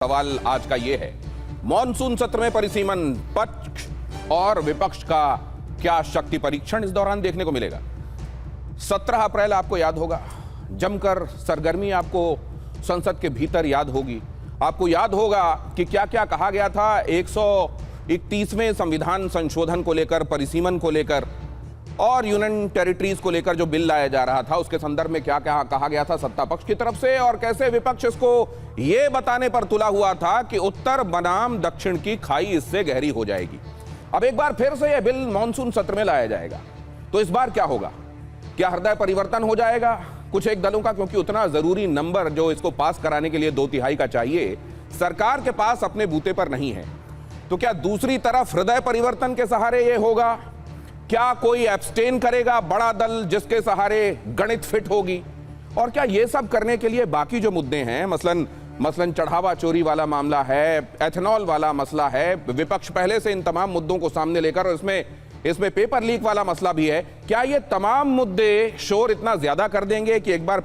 सवाल आज का यह है, मॉनसून सत्र में परिसीमन पक्ष और विपक्ष का क्या शक्ति परीक्षण इस दौरान देखने को मिलेगा। 17 अप्रैल आपको याद होगा, जमकर सरगर्मी आपको संसद के भीतर याद होगी। आपको याद होगा कि क्या क्या कहा गया था 131वें संविधान संशोधन को लेकर, परिसीमन को लेकर और यूनियन टेरिटरीज को लेकर जो बिल लाया जा रहा था, उसके संदर्भ में क्या क्या कहा गया था सत्ता पक्ष की तरफ से, और कैसे विपक्ष इसको यह बताने पर तुला हुआ था कि उत्तर बनाम दक्षिण की खाई इससे गहरी हो जाएगी। अब एक बार फिर से यह बिल मॉनसून सत्र में लाया जाएगा, तो इस बार क्या होगा? क्या हृदय परिवर्तन हो जाएगा कुछ एक दलों का? क्योंकि उतना जरूरी नंबर जो इसको पास कराने के लिए 2/3 का चाहिए, सरकार के पास अपने बूते पर नहीं है। तो क्या दूसरी तरफ हृदय परिवर्तन के सहारे यह होगा? क्या कोई एब्सटेन करेगा बड़ा दल जिसके सहारे गणित फिट होगी? और क्या यह सब करने के लिए बाकी जो मुद्दे हैं, मसलन चढ़ावा चोरी वाला मामला है, एथेनॉल वाला मसला है, विपक्ष पहले से इन तमाम मुद्दों को सामने लेकर, और इसमें पेपर लीक वाला मसला भी है, क्या ये तमाम मुद्दे शोर इतना ज्यादा कर देंगे कि एक बार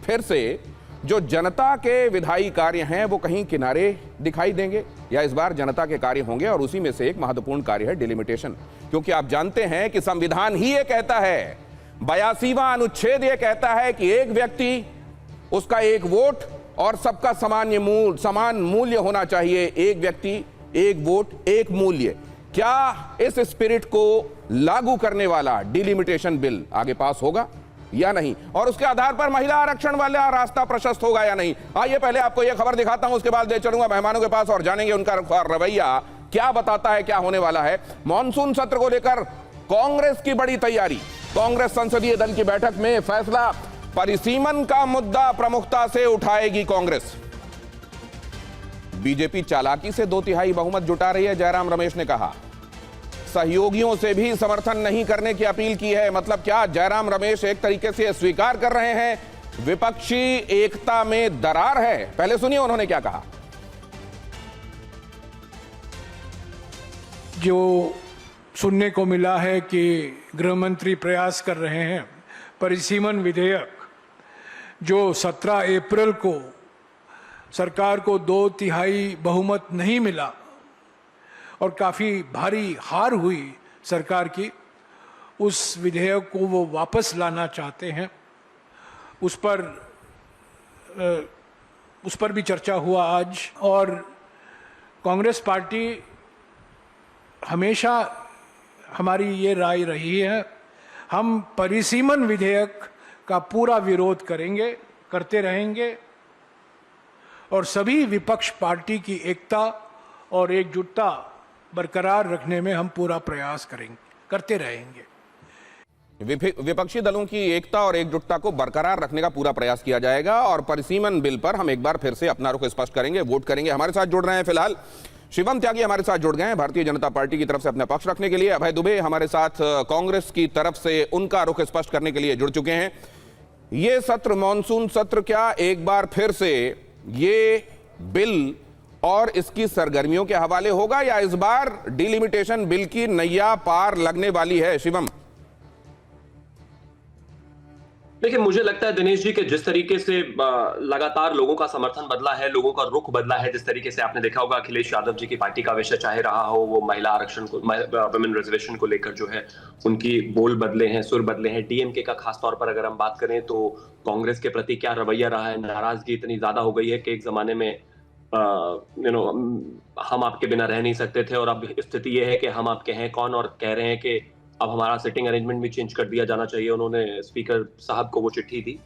फिर से जो जनता के विधायी कार्य हैं वो कहीं किनारे दिखाई देंगे? या इस बार जनता के कार्य होंगे और उसी में से एक महत्वपूर्ण कार्य है डिलिमिटेशन? क्योंकि आप जानते हैं कि संविधान ही ये कहता है, 82वां अनुच्छेद ये कहता है कि एक व्यक्ति, उसका एक वोट और सबका समान मूल्य होना चाहिए। एक व्यक्ति, एक वोट, एक मूल्य। क्या इस स्पिरिट को लागू करने वाला डिलिमिटेशन बिल आगे पास होगा या नहीं, और उसके आधार पर महिला आरक्षण वाला रास्ता प्रशस्त होगा या नहीं? आइए पहले आपको यह खबर दिखाता हूं, उसके बाद ले चलूंगा मेहमानों के पास और जानेंगे उनका रवैया क्या बताता है, क्या होने वाला है। मॉनसून सत्र को लेकर कांग्रेस की बड़ी तैयारी। कांग्रेस संसदीय दल की बैठक में फैसला, परिसीमन का मुद्दा प्रमुखता से उठाएगी कांग्रेस। बीजेपी चालाकी से 2/3 बहुमत जुटा रही है, जयराम रमेश ने कहा। सहयोगियों से भी समर्थन नहीं करने की अपील की है। मतलब क्या जयराम रमेश एक तरीके से स्वीकार कर रहे हैं विपक्षी एकता में दरार है? पहले सुनिए उन्होंने क्या कहा। जो सुनने को मिला है कि गृह मंत्री प्रयास कर रहे हैं, परिसीमन विधेयक जो 17 अप्रैल को सरकार को 2/3 बहुमत नहीं मिला और काफ़ी भारी हार हुई सरकार की, उस विधेयक को वो वापस लाना चाहते हैं। उस पर भी चर्चा हुआ आज, और कांग्रेस पार्टी हमेशा हमारी ये राय रही है, हम परिसीमन विधेयक का पूरा विरोध करेंगे, करते रहेंगे, और सभी विपक्ष पार्टी की एकता और एकजुटता बरकरार रखने में हम पूरा प्रयास करेंगे, करते रहेंगे। विपक्षी दलों की एकता और एकजुटता को बरकरार रखने का पूरा प्रयास किया जाएगा, और परिसीमन बिल पर हम एक बार फिर से अपना रुख स्पष्ट करेंगे, वोट करेंगे। हमारे साथ जुड़ रहे हैं फिलहाल शिवम त्यागी, हमारे साथ जुड़ गए हैं भारतीय जनता पार्टी की तरफ से अपना पक्ष रखने के लिए। अभय दुबे हमारे साथ कांग्रेस की तरफ से उनका रुख स्पष्ट करने के लिए जुड़ चुके हैं। ये सत्र, मॉनसून सत्र, क्या एक बार फिर से ये बिल और इसकी सरगर्मियों के हवाले होगा, या इस बार डिलिमिटेशन बिल की नैया पार लगने वाली है? शिवम, देखिए, मुझे लगता है दिनेश जी कि जिस तरीके से लगातार लोगों का समर्थन बदला है, लोगों का रुख बदला है, जिस तरीके से आपने देखा होगा अखिलेश यादव जी की पार्टी का विषय चाहे रहा हो वो महिला आरक्षण को, वुमेन रिजर्वेशन को लेकर जो है उनकी बोल बदले हैं, सुर बदले हैं। डीएमके का खास तौर पर अगर हम बात करें तो कांग्रेस के प्रति क्या रवैया रहा है, नाराजगी इतनी ज्यादा हो गई है कि एक जमाने में हम आपके बिना रह नहीं सकते थे, और अब स्थिति यह है कि हम आपके हैं कौन, और कह रहे हैं कि अब हमारा सिटिंग अरेंजमेंट भी चेंज कर दिया जाना चाहिए। उन्होंने स्पीकर साहब को वो चिट्ठी दी,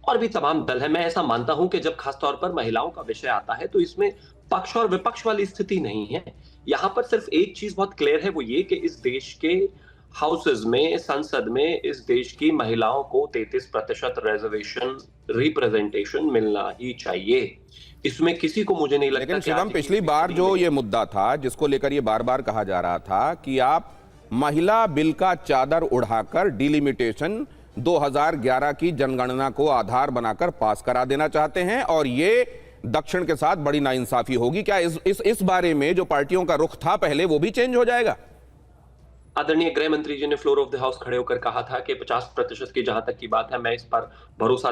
और भी तमाम दल है। मैं ऐसा मानता हूं कि जब खास तौर पर महिलाओं का विषय आता है तो इसमें पक्ष और विपक्ष वाली स्थिति नहीं है। यहां पर सिर्फ एक चीज बहुत क्लियर है, वो ये कि इस देश के हाउसेज में, संसद में इस देश की महिलाओं को 33% रिजर्वेशन, रिप्रेजेंटेशन मिलना ही चाहिए। इसमें किसी को, मुझे नहीं लगता। लेकिन शिवम, पिछली बार जो ये मुद्दा था जिसको लेकर ये बार बार कहा जा रहा था कि आप महिला बिल का चादर उड़ाकर डिलिमिटेशन 2011 की जनगणना को आधार बनाकर पास करा देना चाहते हैं, और ये दक्षिण के साथ बड़ी नाइंसाफी होगी। क्या इस बारे में जो पार्टियों का रुख था पहले, वो भी चेंज हो जाएगा? आदरणीय गृह मंत्री जी ने फ्लोर ऑफ द हाउस खड़े होकर कहा था कि 50% की जहां तक की बात है, मैं इस पर भरोसा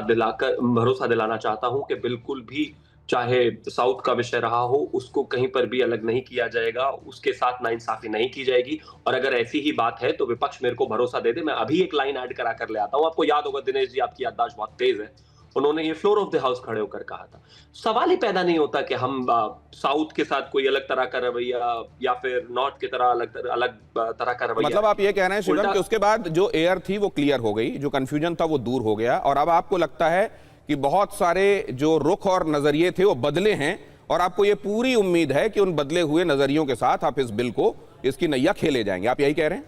दिलाना चाहता हूं कि बिल्कुल भी चाहे साउथ का विषय रहा हो, उसको कहीं पर भी अलग नहीं किया जाएगा, उसके साथ नाइंसाफी नहीं की जाएगी। और अगर ऐसी ही बात है तो विपक्ष मेरे को भरोसा दे दे, मैं अभी एक लाइन ऐड करा कर ले आता हूं। आपको याद होगा दिनेश जी, आपकी याददाश्त बहुत तेज है, उन्होंने ये फ्लोर ऑफ द हाउस खड़े होकर कहा था। सवाल ही पैदा नहीं होता कि हम साउथ के साथ कोई अलग तरह का रवैया या फिर नॉर्थ की तरह अलग तरह का रवैया। मतलब आप ये कह रहे हैं शिवम कि उसके बाद जो एयर थी वो क्लियर हो गई, जो कंफ्यूजन था वो दूर हो गया, और अब आपको लगता है कि बहुत सारे जो रुख और नजरिए थे वो बदले हैं, और आपको ये पूरी उम्मीद है कि उन बदले हुए नजरियों के साथ आप इस बिल को, इसकी नैया खेले जाएंगे। आप यही कह रहे हैं?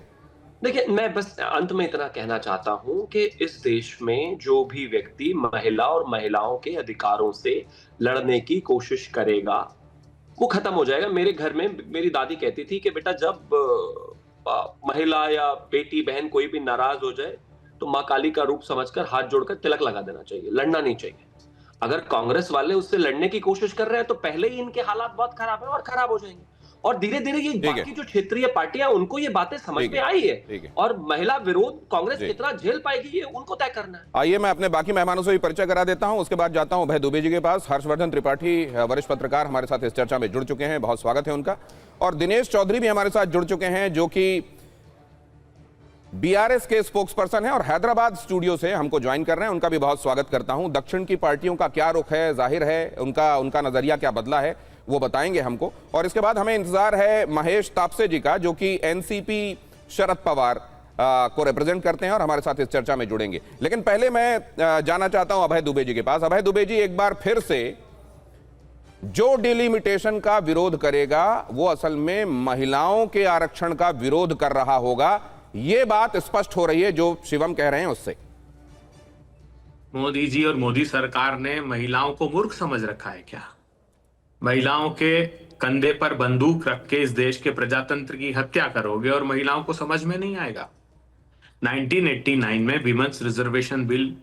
देखिए, मैं बस अंत में इतना कहना चाहता हूं कि इस देश में जो भी व्यक्ति महिला और महिलाओं के अधिकारों से लड़ने की कोशिश करेगा वो खत्म हो जाएगा। मेरे घर में मेरी दादी कहती थी कि बेटा, जब महिला या बेटी बहन कोई भी नाराज हो जाए तो मां काली का रूप समझकर हाथ जोड़कर तिलक लगा देना चाहिए, लड़ना नहीं चाहिए। अगर कांग्रेस वाले उससे लड़ने की कोशिश कर रहे हैं तो पहले ही इनके हालात बहुत खराब है और खराब हो जाएंगे। और धीरे धीरे ये बाकी जो क्षेत्रीय पार्टियां, उनको ये बातें समझ में आई है, और महिला विरोध कांग्रेस कितना झेल पाएगी ये उनको तय करना है। आइए मैं अपने बाकी मेहमानों से भी परिचय करा देता हूं, उसके बाद जाता हूं अभय दुबे जी के पास। हर्षवर्धन त्रिपाठी, वरिष्ठ पत्रकार, हमारे साथ इस चर्चा में जुड़ चुके हैं, बहुत स्वागत है उनका। और दिनेश चौधरी भी हमारे साथ जुड़ चुके हैं, जो कि बीआरएस के स्पोक्स पर्सन है और हैदराबाद स्टूडियो से हमको ज्वाइन कर रहे हैं। उनका भी बहुत स्वागत करता हूं। दक्षिण की पार्टियों का क्या रुख है, जाहिर है उनका नजरिया क्या बदला है, वो बताएंगे हमको। और इसके बाद हमें इंतजार है महेश तापसे जी का, जो कि एनसीपी शरद पवार को रिप्रेजेंट करते हैं और हमारे साथ इस चर्चा में जुड़ेंगे। लेकिन पहले मैं जाना चाहता हूं अभय दुबे जी के पास। अभय दुबे जी, एक बार फिर से जो डिलिमिटेशन का विरोध करेगा वो असल में महिलाओं के आरक्षण का विरोध कर रहा होगा, ये बात स्पष्ट हो रही है जो शिवम कह रहे हैं उससे। मोदी जी और मोदी सरकार ने महिलाओं को मूर्ख समझ रखा है क्या? महिलाओं के कंधे पर बंदूक रख के इस देश के प्रजातंत्र की हत्या करोगे और महिलाओं को समझ में नहीं आएगा। 1989 में विमेंस रिजर्वेशन बिल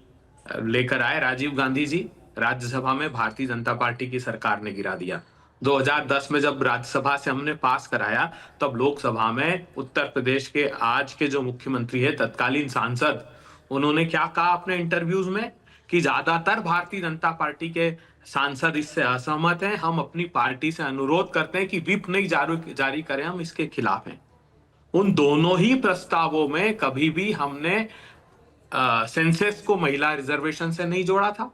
लेकर आए राजीव गांधी जी, राज्यसभा में भारतीय जनता पार्टी की सरकार ने गिरा दिया। 2010 में जब राज्यसभा से हमने पास कराया, तब लोकसभा में उत्तर प्रदेश के आज के जो मुख्यमंत्री है, तत्कालीन सांसद, उन्होंने क्या कहा अपने इंटरव्यूज में कि ज्यादातर भारतीय जनता पार्टी के सांसद इससे असहमत हैं, हम अपनी पार्टी से अनुरोध करते हैं कि व्हिप नहीं जारी करें, हम इसके खिलाफ हैं। उन दोनों ही प्रस्तावों में कभी भी हमने सेंसेस को महिला रिजर्वेशन से नहीं जोड़ा था।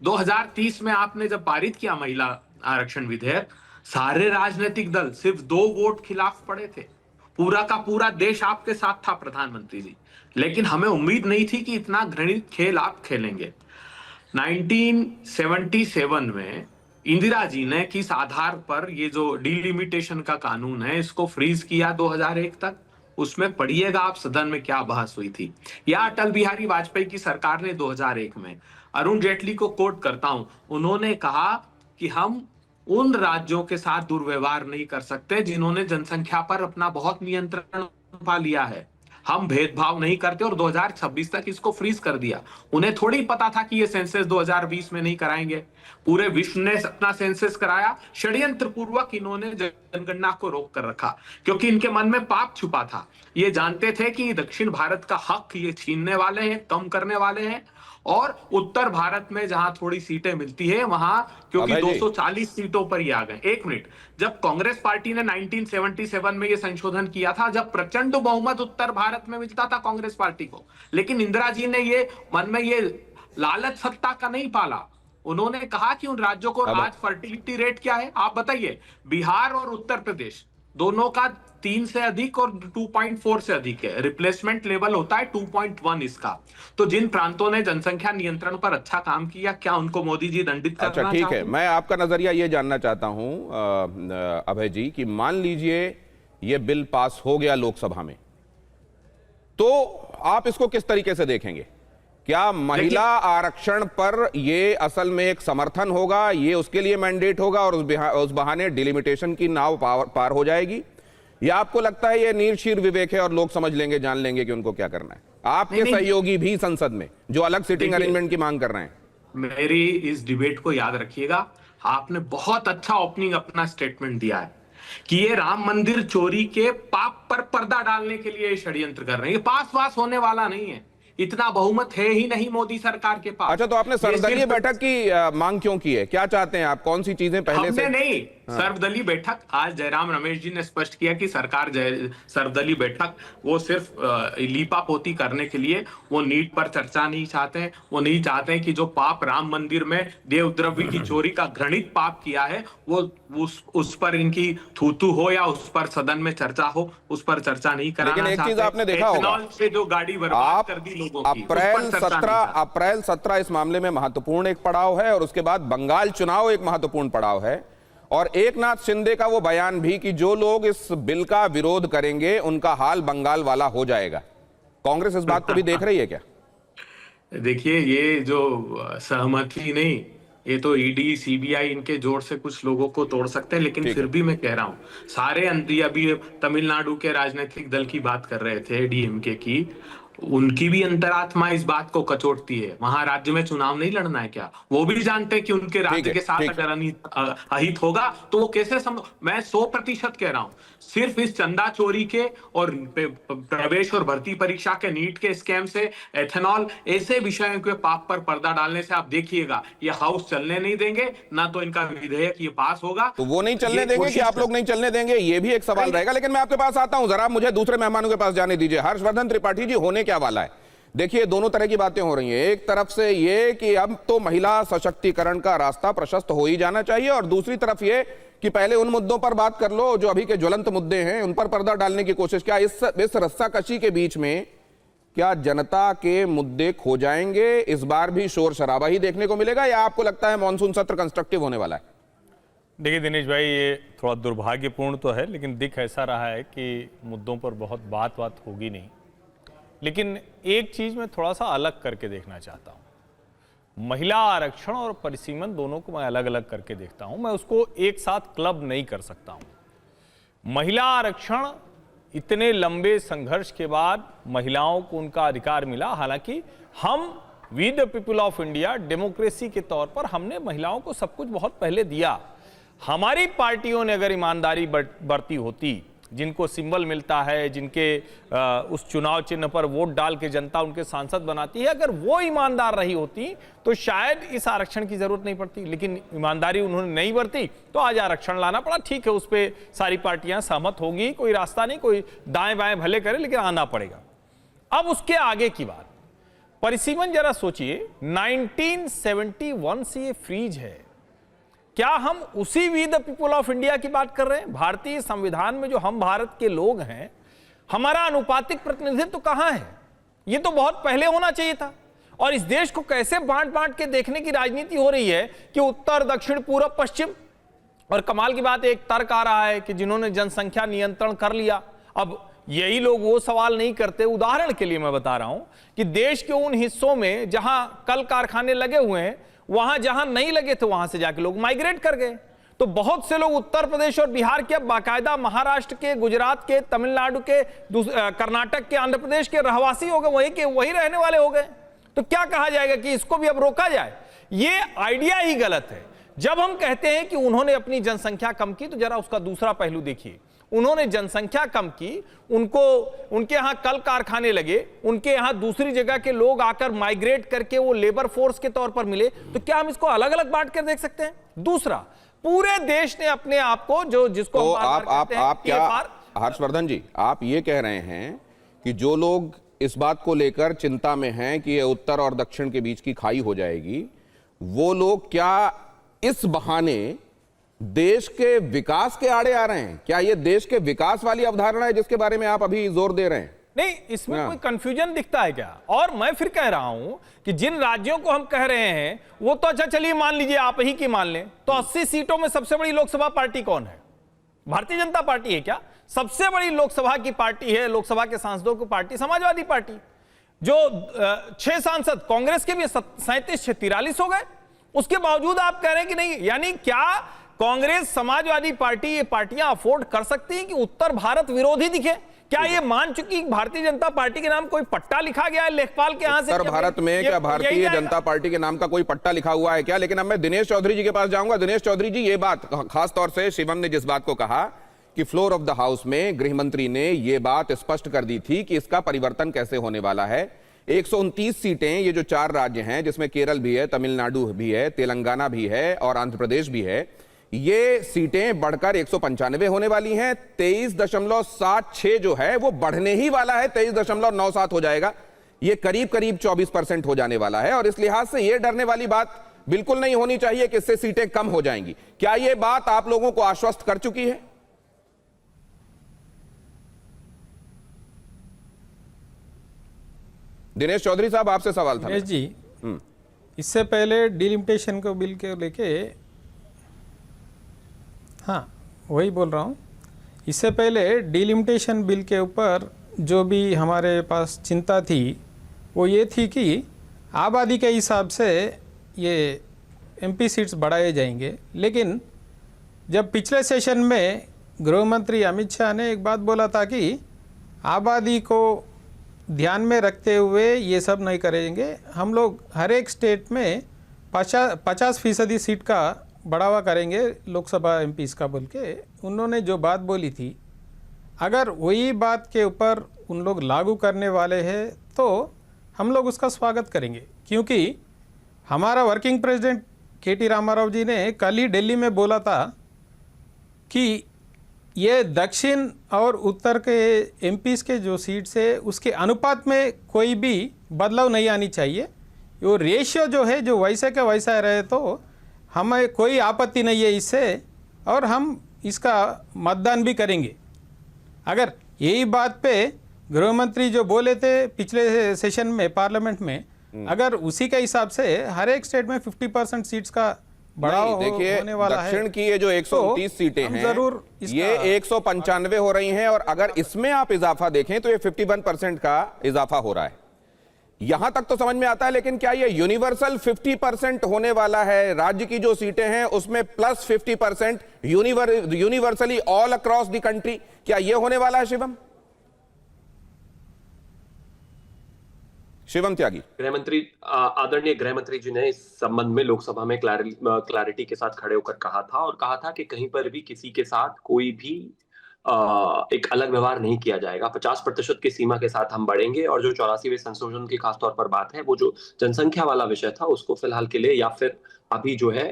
2030 में आपने जब पारित किया महिला आरक्षण विधेयक, सारे राजनीतिक दल सिर्फ 2 वोट खिलाफ पड़े थे। पूरा का पूरा देश आपके साथ था प्रधानमंत्री जी, लेकिन हमें उम्मीद नहीं थी कि इतना घृणित खेल आप खेलेंगे। 1977 में इंदिरा जी ने किस आधार पर ये जो डिलिमिटेशन का कानून है इसको फ्रीज किया 2001 तक, उसमें पढ़िएगा आप सदन में क्या बहस हुई थी। या अटल बिहारी वाजपेयी की सरकार ने 2001 में, अरुण जेटली को कोट करता हूं, उन्होंने कहा कि हम उन राज्यों के साथ दुर्व्यवहार नहीं कर सकते जिन्होंने जनसंख्या पर अपना बहुत नियंत्रण पा लिया है, हम भेदभाव नहीं करते, और 2026 तक इसको फ्रीज कर दिया। उन्हें थोड़ी पता था कि ये सेंसस 2020 में नहीं कराएंगे। पूरे विश्व ने अपना सेंसस कराया, षड्यंत्र पूर्वक इन्होंने जनगणना को रोक कर रखा, क्योंकि इनके मन में पाप छुपा था। ये जानते थे कि दक्षिण भारत का हक ये छीनने वाले हैं, कम करने वाले हैं, और उत्तर भारत में जहां थोड़ी सीटें मिलती है वहां, क्योंकि 240 सीटों पर ही आ गए। एक मिनट, जब कांग्रेस पार्टी ने 1977 में ये संशोधन किया था, जब प्रचंड बहुमत उत्तर भारत में मिलता था कांग्रेस पार्टी को, लेकिन इंदिरा जी ने ये मन में ये लालच सत्ता का नहीं पाला। उन्होंने कहा कि उन राज्यों को आज फर्टिलिटी रेट क्या है आप बताइए। बिहार और उत्तर प्रदेश दोनों का 3 से अधिक और 2.4 से अधिक है, रिप्लेसमेंट लेवल होता है 2.1 इसका। तो जिन प्रांतों ने जनसंख्या नियंत्रण पर अच्छा काम किया, क्या उनको मोदी जी दंडित करना चाहते हैं? ठीक है, मैं आपका नजरिया ये जानना चाहता हूं अभय जी, कि मान लीजिए ये बिल पास हो गया लोकसभा में, तो आप इसको किस तरीके से देखेंगे? क्या महिला आरक्षण पर ये असल में एक समर्थन होगा, ये उसके लिए मैंडेट होगा और उस बहाने डिलिमिटेशन की नाव पार हो जाएगी, या आपको लगता है ये नीरशीर विवेक है और लोग समझ लेंगे, जान लेंगे कि उनको क्या करना है? आपके सहयोगी भी संसद में जो अलग सिटिंग अरेंजमेंट की मांग कर रहे हैं, मेरी इस डिबेट को याद रखिएगा। आपने बहुत अच्छा ओपनिंग अपना स्टेटमेंट दिया है कि ये राम मंदिर चोरी के पाप पर पर्दा डालने के लिए षड्यंत्र कर रहे हैं। ये पास वास होने वाला नहीं है, इतना बहुमत है ही नहीं मोदी सरकार के पास। अच्छा, तो आपने ये सर्वदलीय सिर्फ- बैठक की मांग क्यों की है? क्या चाहते हैं आप? कौन सी चीजें पहले हमने से? नहीं, सर्वदलीय बैठक आज जयराम रमेश जी ने स्पष्ट किया कि सरकार सर्वदलीय बैठक वो सिर्फ लीपापोती करने के लिए, वो नीट पर चर्चा नहीं चाहते हैं। वो नहीं चाहते हैं कि जो पाप राम मंदिर में देवद्रव्य की चोरी का घृणित पाप किया है वो उस पर इनकी थूथू हो या उस पर सदन में चर्चा हो, उस पर चर्चा नहीं कराना लेकिन एक चीज चाहते। आपने देखा होगा, एथेनॉल से जो गाड़ी बर्बाद आप कर दी लोगों की, उस पर अप्रैल चर्चा नहीं 17 चाहते। अप्रैल 17 इस मामले में महत्वपूर्ण एक पड़ाव है, और उसके बाद बंगाल चुनाव एक महत्वपूर्ण पड़ाव है। और एकनाथ शिंदे का वो बयान भी कि जो लोग इस बिल का विरोध करेंगे उनका हाल बंगाल वाला हो जाएगा। कांग्रेस इस बात को भी देख रही है क्या? देखिए, ये जो सहमति नहीं, ये तो ईडी सीबीआई इनके जोर से कुछ लोगों को तोड़ सकते हैं, लेकिन फिर भी मैं कह रहा हूं सारे अभी तमिलनाडु के राजनीतिक दल की बात कर रहे थे, डीएमके की, उनकी भी अंतरात्मा इस बात को कचोटती है। वहां राज्य में चुनाव नहीं लड़ना है क्या? वो भी जानते हैं कि उनके राज्य के साथ अगर अहित होगा तो वो कैसे मैं 100% कह रहा हूं, सिर्फ इस चंदा चोरी के और प्रवेश और भर्ती परीक्षा के नीट के स्कैम से, एथेनॉल, ऐसे विषयों के पाप पर पर्दा डालने से आप देखिएगा ये हाउस चलने नहीं देंगे, ना तो इनका विधेयक ये पास होगा। तो वो नहीं चलने देंगे कि आप लोग नहीं चलने देंगे, ये भी एक सवाल रहेगा। लेकिन मैं आपके पास आता हूं, जरा मुझे दूसरे मेहमानों के पास जाने दीजिए। हर्षवर्धन त्रिपाठी जी, होने क्या वाला है? देखिए, दोनों तरह की बातें हो रही हैं। एक तरफ से ये कि अब तो महिला सशक्तिकरण का रास्ता प्रशस्त हो ही जाना चाहिए, और दूसरी तरफ ये कि पहले उन मुद्दों पर बात कर लो जो अभी के ज्वलंत मुद्दे हैं, उन पर पर्दा डालने की कोशिश। क्या इस रस्साकशी के बीच में क्या जनता के मुद्दे खो जाएंगे? इस बार भी शोर शराबा ही देखने को मिलेगा, या आपको लगता है मॉनसून सत्र कंस्ट्रक्टिव होने वाला है? देखिए दिनेश भाई, ये थोड़ा दुर्भाग्यपूर्ण तो है, लेकिन दिख ऐसा रहा है कि मुद्दों पर बहुत बात होगी नहीं। लेकिन एक चीज मैं थोड़ा सा अलग करके देखना चाहता हूं। महिला आरक्षण और परिसीमन दोनों को मैं अलग अलग करके देखता हूं। मैं उसको एक साथ क्लब नहीं कर सकता हूं। महिला आरक्षण, इतने लंबे संघर्ष के बाद महिलाओं को उनका अधिकार मिला। हालांकि हम we the people of India democracy के तौर पर हमने महिलाओं को सब कुछ बहुत पहले दिया। हमारी पार्टियों ने अगर ईमानदारी बरती होती, जिनको सिंबल मिलता है, जिनके उस चुनाव चिन्ह पर वोट डाल के जनता उनके सांसद बनाती है, अगर वो ईमानदार रही होती तो शायद इस आरक्षण की जरूरत नहीं पड़ती। लेकिन ईमानदारी उन्होंने नहीं बरती तो आज आरक्षण लाना पड़ा। ठीक है, उस पर सारी पार्टियां सहमत होगी, कोई रास्ता नहीं, कोई दाएं बाएं भले करे, लेकिन आना पड़ेगा। अब उसके आगे की बात, परिसीमन जरा सोचिए, 1971 से ये फ्रीज है। क्या हम उसी we the people of India की बात कर रहे हैं? भारतीय संविधान में जो हम भारत के लोग हैं, हमारा अनुपातिक प्रतिनिधित्व तो कहां है? ये तो बहुत पहले होना चाहिए था। और इस देश को कैसे बांट बांट के देखने की राजनीति हो रही है कि उत्तर, दक्षिण, पूरब, पश्चिम। और कमाल की बात, एक तर्क आ रहा है कि जिन्होंने जनसंख्या नियंत्रण कर लिया, अब यही लोग वो सवाल नहीं करते। उदाहरण के लिए मैं बता रहा हूं कि देश के उन हिस्सों में जहां कल कारखाने लगे हुए हैं, वहां जहां नहीं लगे थे वहां से जाके लोग माइग्रेट कर गए। तो बहुत से लोग उत्तर प्रदेश और बिहार के, अब बाकायदा महाराष्ट्र के, गुजरात के, तमिलनाडु के, कर्नाटक के, आंध्र प्रदेश के रहवासी हो गए, वही रहने वाले हो गए। तो क्या कहा जाएगा कि इसको भी अब रोका जाए? ये आइडिया ही गलत है। जब हम कहते हैं कि उन्होंने अपनी जनसंख्या कम की, तो जरा उसका दूसरा पहलू देखिए। उन्होंने जनसंख्या कम की, उनको उनके यहां कल कारखाने लगे, उनके यहां दूसरी जगह के लोग आकर माइग्रेट करके वो लेबर फोर्स के तौर पर मिले। तो क्या हम इसको अलग अलग बांट कर देख सकते हैं? दूसरा, पूरे देश ने अपने आप को जिसको तो आप क्या हर्षवर्धन जी, आप ये कह रहे हैं कि जो लोग इस बात को लेकर चिंता में हैं कि ये उत्तर और दक्षिण के बीच की खाई हो जाएगी, वो लोग क्या इस बहाने देश के विकास के आड़े आ रहे हैं? क्या ये देश के विकास वाली अवधारणा है जिसके बारे में आप अभी जोर दे रहे हैं? नहीं, इसमें कोई कंफ्यूजन दिखता है क्या? और मैं फिर कह रहा हूं कि जिन राज्यों को हम कह रहे हैं वो तो अच्छा, चलिए मान लीजिए आप ही की मान लें, तो 80 सीटों में सबसे बड़ी लोकसभा पार्टी कौन है? भारतीय जनता पार्टी है क्या? सबसे बड़ी लोकसभा की पार्टी है, लोकसभा के सांसदों की पार्टी समाजवादी पार्टी। जो 6 सांसद कांग्रेस के भी 37 से 43 हो गए, उसके बावजूद आप कह रहे हैं कि नहीं। यानी क्या कांग्रेस, समाजवादी पार्टी, ये पार्टियां अफोर्ड कर सकती हैं कि उत्तर भारत विरोधी दिखे? क्या ये मान चुकी भारतीय जनता पार्टी के नाम कोई पट्टा लिखा गया है लेखपाल के यहां से? उत्तर भारत में क्या भारतीय जनता पार्टी के नाम का कोई पट्टा लिखा हुआ है क्या? लेकिन अब मैं दिनेश चौधरी जी के पास जाऊंगा। दिनेश चौधरी जी, ये बात खास तौर से शिवम ने जिस बात को कहा कि फ्लोर ऑफ द हाउस में गृह मंत्री ने यह बात स्पष्ट कर दी थी कि इसका परिवर्तन कैसे होने वाला है, 129 सीटें, ये जो 4 राज्य हैं जिसमें केरल भी है, तमिलनाडु भी है, तेलंगाना भी है और आंध्र प्रदेश भी है, ये सीटें बढ़कर 195 होने वाली हैं। 23.76 जो है वो बढ़ने ही वाला है, 23.97 हो जाएगा। ये करीब करीब 24% हो जाने वाला है और इस लिहाज से ये डरने वाली बात बिल्कुल नहीं होनी चाहिए कि इससे सीटें कम हो जाएंगी। क्या ये बात आप लोगों को आश्वस्त कर चुकी है? दिनेश चौधरी साहब, आपसे सवाल था। दिनेश जी, इससे पहले डिलिमिटेशन को बिल के लेके, हाँ वही बोल रहा हूँ, इससे पहले डिलिमिटेशन बिल के ऊपर जो भी हमारे पास चिंता थी वो ये थी कि आबादी के हिसाब से ये एमपी सीट्स बढ़ाए जाएंगे। लेकिन जब पिछले सेशन में गृह मंत्री अमित शाह ने एक बात बोला था कि आबादी को ध्यान में रखते हुए ये सब नहीं करेंगे, हम लोग हर एक स्टेट में 50% सीट का बढ़ावा करेंगे लोकसभा एमपीज़ का बोल के उन्होंने जो बात बोली थी, अगर वही बात के ऊपर उन लोग लागू करने वाले हैं तो हम लोग उसका स्वागत करेंगे। क्योंकि हमारा वर्किंग प्रेसिडेंट के.टी. रामाराव जी ने कल ही दिल्ली में बोला था कि ये दक्षिण और उत्तर के एमपीज़ के जो सीट्स है उसके अनुपात में कोई भी बदलाव नहीं आनी चाहिए। वो रेशियो जो है जो वैसे का वैसा रहे तो हमें कोई आपत्ति नहीं है इससे, और हम इसका मतदान भी करेंगे। अगर यही बात पे गृह मंत्री जो बोले थे पिछले सेशन में पार्लियामेंट में, अगर उसी के हिसाब से हर एक स्टेट में 50% सीट्स का बढ़ाव होने वाला है, दक्षिण की ये जो 129 सीटें हैं जरूर ये 195 हो रही हैं और अगर इसमें आप इजाफा देखें तो ये 51% का इजाफा हो रहा है। यहां तक तो समझ में आता है, लेकिन क्या ये यूनिवर्सल 50% होने वाला है? राज्य की जो सीटें हैं उसमें plus 50% universally all across the country, क्या ये होने वाला है? शिवम त्यागी, गृहमंत्री, आदरणीय गृहमंत्री जी ने इस संबंध में लोकसभा में क्लैरिटी के साथ खड़े होकर कहा था और कहा था कि कहीं पर भी किसी के साथ कोई भी एक अलग व्यवहार नहीं किया जाएगा। 50% की सीमा के साथ हम बढ़ेंगे और जो 84वें संशोधन की खासतौर पर बात है वो जो जनसंख्या वाला विषय था उसको फिलहाल के लिए या फिर अभी जो है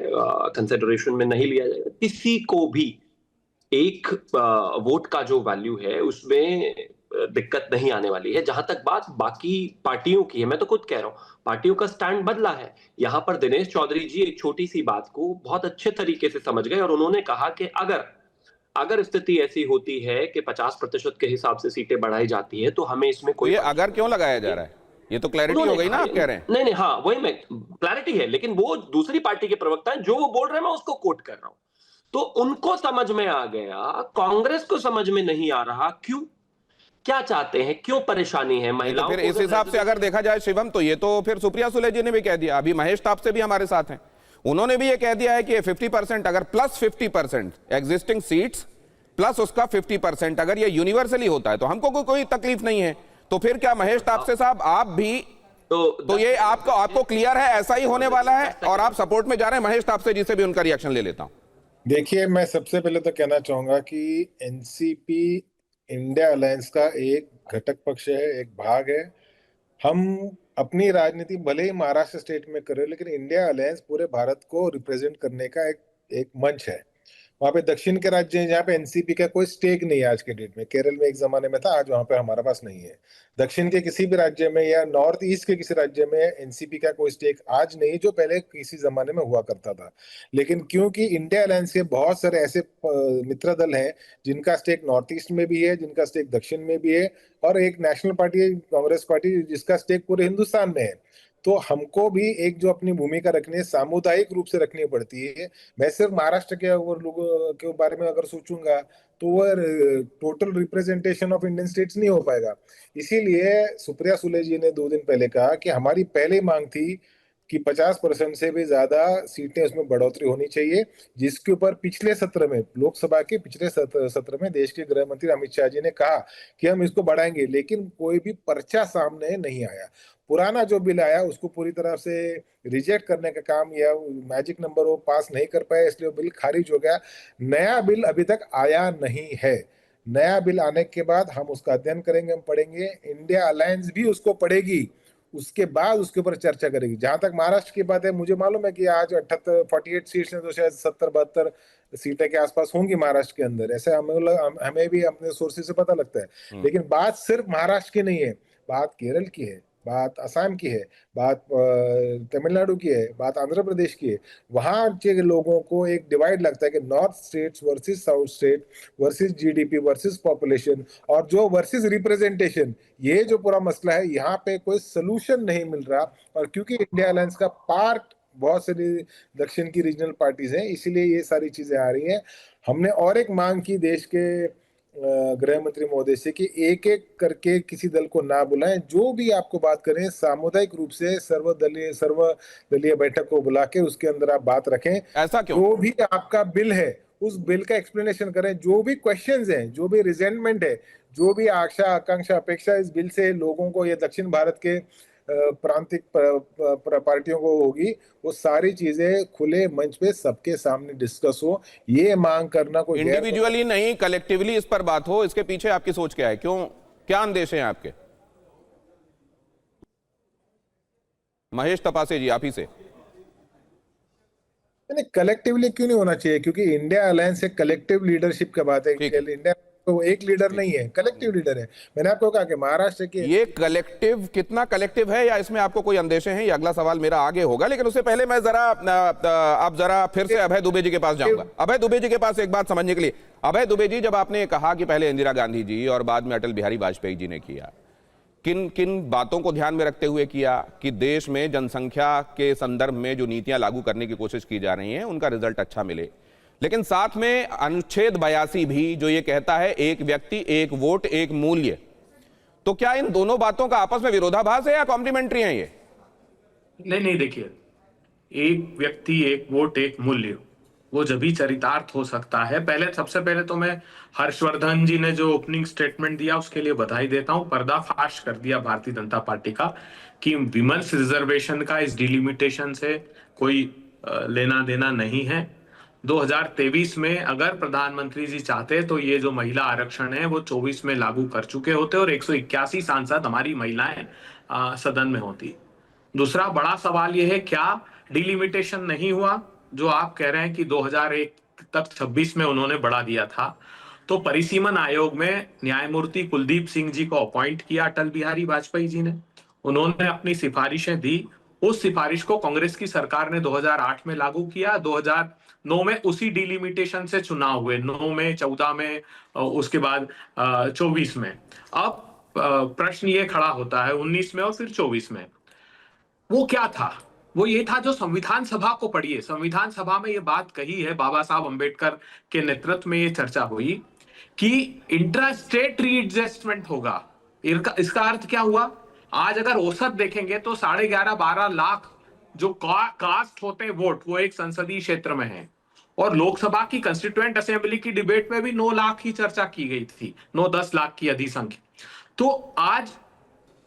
कंसिडरेशन में नहीं लिया जाएगा। किसी को भी एक वोट का जो वैल्यू है उसमें दिक्कत नहीं आने वाली है। जहां तक बात बाकी पार्टियों की है, मैं तो खुद कह रहा हूं पार्टियों का स्टैंड बदला है। यहां पर दिनेश चौधरी जी एक छोटी सी बात को बहुत अच्छे तरीके से समझ गए और उन्होंने कहा कि अगर स्थिति ऐसी होती है कि 50% के हिसाब से सीटें बढ़ाई जाती है तो हमें इसमें कोई, ये अगर क्यों लगाया जा रहा है? ये तो क्लैरिटी हो गई ना, आप कह रहे हैं। नहीं, हाँ वही मैं, क्लैरिटी है, लेकिन वो दूसरी पार्टी के प्रवक्ता है जो वो बोल रहे हैं मैं उसको कोट कर रहा हूं। तो उनको समझ में आ गया, कांग्रेस को समझ में नहीं आ रहा। क्यों, क्या चाहते हैं, क्यों परेशानी है महिलाओं तो फिर इस हिसाब से अगर देखा जाए शिवम, तो ये तो फिर सुप्रिया सुले जी ने भी कह दिया, अभी महेश तापसे भी हमारे साथ हैं, उन्होंने भी ये कह दिया है कि 50% अगर प्लस 50% एग्जिस्टिंग सीट्स प्लस उसका 50% अगर ये यूनिवर्सली होता है तो हमको कोई तकलीफ नहीं है। तो फिर क्या महेश तापसे साहब आप भी तो ये आपको क्लियर है ऐसा ही होने वाला है और आप सपोर्ट में जा रहे हैं? महेश तापसे जी से भी उनका रिएक्शन ले लेता हूं। देखिए, मैं सबसे पहले तो कहना चाहूंगा कि एनसीपी इंडिया अलायंस का एक घटक पक्ष है, एक भाग है। हम अपनी राजनीति भले ही महाराष्ट्र स्टेट में करें, लेकिन इंडिया अलायंस पूरे भारत को रिप्रेजेंट करने का एक मंच है। वहाँ पे दक्षिण के राज्य हैं जहाँ पे एनसीपी का कोई स्टेक नहीं है आज के डेट में। केरल में एक जमाने में था, आज वहाँ पे हमारे पास नहीं है। दक्षिण के किसी भी राज्य में या नॉर्थ ईस्ट के किसी राज्य में एनसीपी का कोई स्टेक आज नहीं, जो पहले किसी जमाने में हुआ करता था। लेकिन क्योंकि इंडिया अलायंस के बहुत सारे ऐसे मित्र दल हैं जिनका स्टेक नॉर्थ ईस्ट में भी है, जिनका स्टेक दक्षिण में भी है, और एक नेशनल पार्टी कांग्रेस पार्टी जिसका स्टेक पूरे हिंदुस्तान में है। तो हमको भी एक जो अपनी भूमिका रखनी है, सामुदायिक रूप से रखनी पड़ती है। मैं सिर्फ महाराष्ट्र के लोगों के बारे में अगर सोचूंगा तो वह total representation of Indian states नहीं हो पाएगा। इसीलिए सुप्रिया सुले जी ने 2 दिन पहले कहा कि हमारी पहले मांग थी कि 50% से भी ज्यादा सीटें उसमें बढ़ोतरी होनी चाहिए, जिसके ऊपर पिछले सत्र में, लोकसभा के पिछले सत्र में देश के गृह मंत्री अमित शाह जी ने कहा कि हम इसको बढ़ाएंगे, लेकिन कोई भी पर्चा सामने नहीं आया। पुराना जो बिल आया उसको पूरी तरह से रिजेक्ट करने का काम, या मैजिक नंबर वो पास नहीं कर पाया, इसलिए वो बिल खारिज हो गया। नया बिल अभी तक आया नहीं है। नया बिल आने के बाद हम उसका अध्ययन करेंगे, हम पढ़ेंगे, इंडिया अलायंस भी उसको पढ़ेगी, उसके बाद उसके ऊपर चर्चा करेगी। जहां तक महाराष्ट्र की बात है, मुझे मालूम है कि आज 48 सीट्स हैं, तो शायद 70-72 सीटें के आसपास होंगी महाराष्ट्र के अंदर, ऐसे हमें भी अपने सोर्सेज से पता लगता है। लेकिन बात सिर्फ महाराष्ट्र की नहीं है, बात केरल की है, बात असम की है, बात तमिलनाडु की है, बात आंध्र प्रदेश की है। वहां के लोगों को एक डिवाइड लगता है कि north states versus south state versus GDP versus population और जो वर्सेस रिप्रेजेंटेशन, ये जो पूरा मसला है, यहाँ पे कोई सोल्यूशन नहीं मिल रहा। और क्योंकि इंडिया अलायंस का पार्ट बहुत सारी दक्षिण की रीजनल पार्टीज हैं, इसीलिए ये सारी चीजें आ रही हैं। हमने और एक मांग की देश के गृह मंत्री महोदय से कि एक एक करके किसी दल को ना बुलाएं, जो भी आपको बात करें सामुदायिक रूप से सर्वदलीय बैठक को बुला के उसके अंदर आप बात रखें। ऐसा क्यों? जो भी आपका बिल है उस बिल का एक्सप्लेनेशन करें, जो भी क्वेश्चंस हैं, जो भी रिजेंटमेंट है, जो भी आशा आकांक्षा अपेक्षा इस बिल से लोगों को, ये दक्षिण भारत के प्रांतिक पार्टियों को होगी, वो सारी चीजें खुले मंच पे सबके सामने डिस्कस हो। ये मांग करना कोई इंडिविजुअली नहीं, कलेक्टिवली इस पर बात हो, इसके पीछे आपकी सोच क्या है? क्यों, क्या अंदेश हैं आपके? महेश तपासे जी, आप ही से। कलेक्टिवली क्यों नहीं होना चाहिए? क्योंकि इंडिया अलायंस एक कलेक्टिव लीडरशिप का बात है। इंडिया तो एक लीडर नहीं है, कलेक्टिव लीडर है। मैंने आपको कहा कि महाराष्ट्र के ये कलेक्टिव कितना कलेक्टिव है, या इसमें आपको कोई अंदेशे हैं? ये अगला सवाल मेरा आगे होगा, लेकिन उससे पहले मैं आप जरा फिर से अभय दुबे जी के पास जाऊंगा। अभय दुबे जी के पास एक बात समझने के लिए। अभय दुबे जी, जब आपने कहा कि पहले इंदिरा गांधी जी और बाद में अटल बिहारी वाजपेयी जी ने किया, किन किन बातों को ध्यान में रखते हुए किया कि देश में जनसंख्या के संदर्भ में जो नीतियां लागू करने की कोशिश की जा रही हैं उनका रिजल्ट अच्छा मिले, लेकिन साथ में अनुच्छेद 82 भी जो ये कहता है एक व्यक्ति एक वोट एक मूल्य, तो क्या इन दोनों बातों का आपस में विरोधाभास है या कॉम्प्लीमेंट्री है ये? नहीं, देखिए, एक व्यक्ति एक वोट एक मूल्य, वो जब भी चरितार्थ हो सकता है। सबसे पहले तो मैं हर्षवर्धन जी ने जो ओपनिंग स्टेटमेंट दिया उसके लिए बधाई देता हूं। पर्दाफाश कर दिया भारतीय जनता पार्टी का कि विमेंस रिजर्वेशन का इस डिलिमिटेशन से कोई लेना देना नहीं है। 2023 में अगर प्रधानमंत्री जी चाहते तो ये जो महिला आरक्षण है वो 24 में लागू कर चुके होते और 181 सांसद हमारी महिलाएं सदन में होती। दूसरा बड़ा सवाल ये है, क्या डिलिमिटेशन नहीं हुआ? जो आप कह रहे हैं कि 2001 तक 26 में उन्होंने बढ़ा दिया था, तो परिसीमन आयोग में न्यायमूर्ति कुलदीप सिंह जी को अपॉइंट किया अटल बिहारी वाजपेयी जी ने। उन्होंने अपनी सिफारिशें दी, उस सिफारिश को कांग्रेस की सरकार ने 2008 में लागू किया। 2009 में उसी डिलिमिटेशन से चुनाव हुए, 9 में, 14 में, उसके बाद 24 में। अब प्रश्न ये खड़ा होता है 19 में और फिर 24 में, वो क्या था? वो ये था जो संविधान सभा को पढ़िए, संविधान सभा में ये बात कही है, बाबा साहब अंबेडकर के नेतृत्व में ये चर्चा हुई कि इंट्रा स्टेट रीएडजस्टमेंट होगा। इसका अर्थ क्या हुआ? आज अगर औसत देखेंगे तो 11.5-12 लाख जो कास्ट होते हैं वोट, वो एक संसदीय क्षेत्र में है, और लोकसभा की कंस्टिट्यूएंट असेंबली की डिबेट में भी 9 लाख की चर्चा की गई थी, 9-10 लाख की अधिसंख्या। तो आज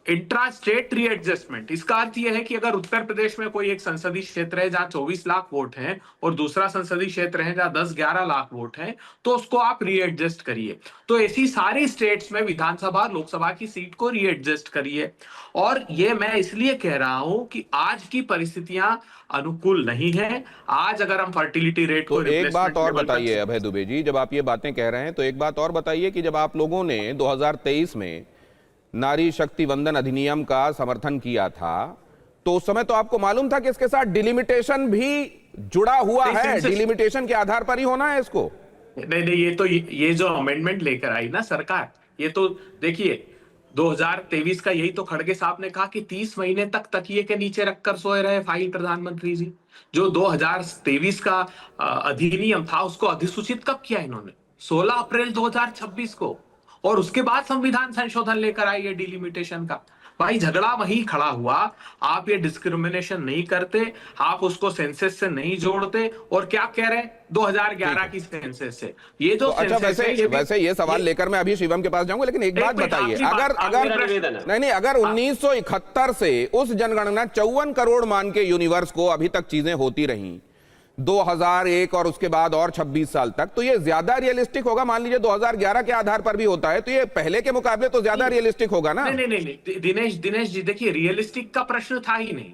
इंट्रा स्टेट रीएडजस्टमेंट, इसका अर्थ यह है कि अगर उत्तर प्रदेश में कोई एक संसदीय क्षेत्र है जहां 24 लाख वोट हैं और दूसरा संसदीय क्षेत्र है जहां 10-11 लाख वोट हैं, तो उसको आप रीएडजस्ट करिए। तो ऐसी सारी स्टेट्स में विधानसभा लोकसभा की सीट को रीएडजस्ट करिए। और ये मैं इसलिए कह रहा हूं कि आज की परिस्थितियां अनुकूल नहीं है। आज अगर हम फर्टिलिटी रेट को, एक बात और बताइए अभय दुबे जी, जब आप ये बातें कह रहे हैं तो एक बात और बताइए कि जब आप लोगों ने 2023 में नारी शक्ति वंदन अधिनियम का समर्थन किया था, तो उस समय तो आपको मालूम था कि इसके साथ डिलिमिटेशन भी जुड़ा हुआ है, डिलिमिटेशन के आधार पर ही होना है इसको। नहीं, ये जो अमेंडमेंट लेकर आई ना सरकार, ये तो देखिए 2023 का यही तो खड़गे साहब ने कहा कि 30 महीने तक तकिए के नीचे रखकर सोए रहे फाइल प्रधानमंत्री जी। जो 2023 का अधिनियम था उसको अधिसूचित कब किया इन्होंने? 16 अप्रैल 2026 को, और उसके बाद संविधान संशोधन लेकर आई है डिलिमिटेशन का। भाई झगड़ा वहीं खड़ा हुआ। आप ये डिस्क्रिमिनेशन नहीं करते, आप उसको सेंसस से नहीं जोड़ते, और क्या कह रहे हैं 2011 की सेंसस से। ये जो तो अच्छा, वैसे ये सवाल लेकर मैं अभी शिवम के पास जाऊंगा, लेकिन एक बात बताइए, अगर 1971 से उस जनगणना 54 करोड़ मान के यूनिवर्स को अभी तक चीजें होती रही, 2001 और उसके बाद और 26 साल तक, तो ये ज्यादा रियलिस्टिक होगा। मान लीजिए 2011 के आधार पर भी होता है तो ये पहले के मुकाबले तो ज्यादा रियलिस्टिक होगा ना। नहीं, दिनेश जी देखिए, रियलिस्टिक का प्रश्न था ही नहीं।